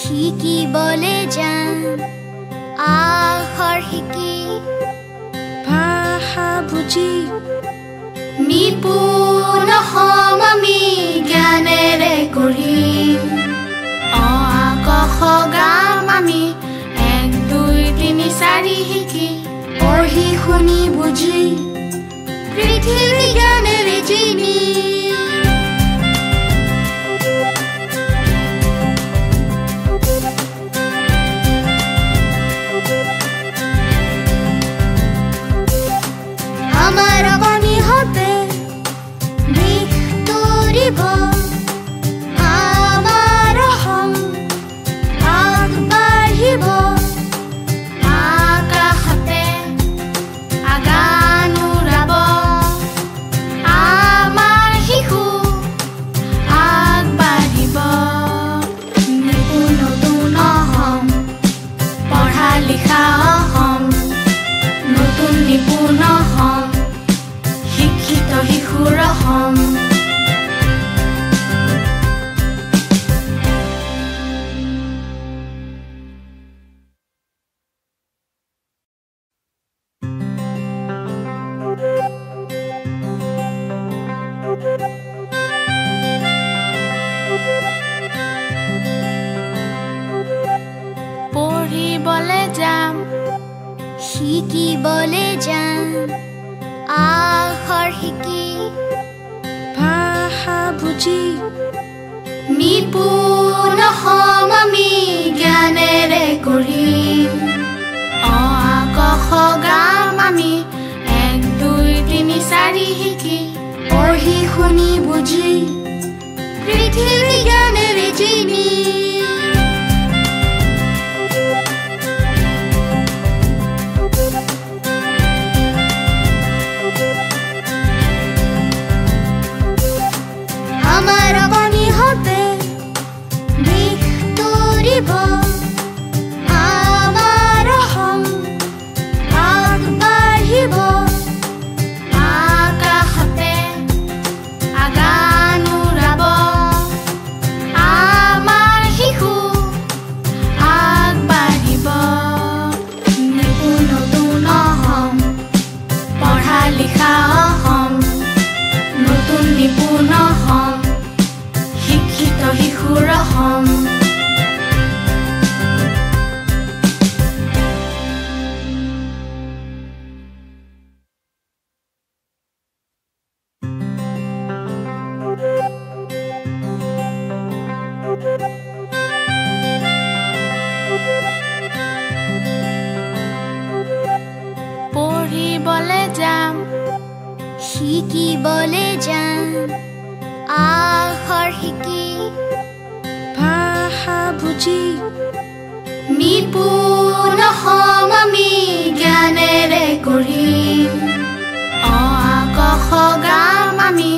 শিকিবলে যাম আখৰ শিকি ভাষা বুজি নিপুণ হম আমি জ্ঞানেৰে কৰিম অ আ ক খ গাম আমি 1 2 3 4 শিকি পঢ়ি শুনি বুজি পৃথিৱী জ্ঞানেৰে চিনি আমাৰ বাণী হতে দিশ তৰিব আমাৰ হম আগবাঢ়িব আকাশতে আগান উৰাব আমাৰ শিশু আগবাঢ়িব নতুন হম পঢ়া লিখা হম নতুন নিপুণ হম শিক্ষিত শিশুৰ হম পঢ়িবলে যাম শিকিবলে যাম আখৰ শিকি ভাষা বুজি নিপুণ হম আমি জ্ঞানেৰে কৰিম অ আ ক খ গাম আমি 1 2 3 4 শিকি পঢ়ি শুনি বুজি পৃথিৱী জ্ঞানেৰে চিনি আমাৰ বাণী হতে দিশ তৰিব আমাৰ হম আগবাঢ়িব আকাশতে আগান উৰাব আমাৰ শিশু আগবাঢ়িব নতুন হম পঢ়া লিখা হম নতুন নিপুণ হম শিক্ষিত শিশুৰ হম পঢ়িবলে যাম শিকিবলে যাম আখৰ শিকি ভাষা বুজি নিপুণ হম আমি জ্ঞানেৰে কৰিম অ আ ক খ গাম আমি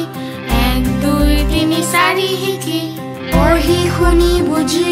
1 2 3 4 শিকি পঢ়ি শুনি বুজি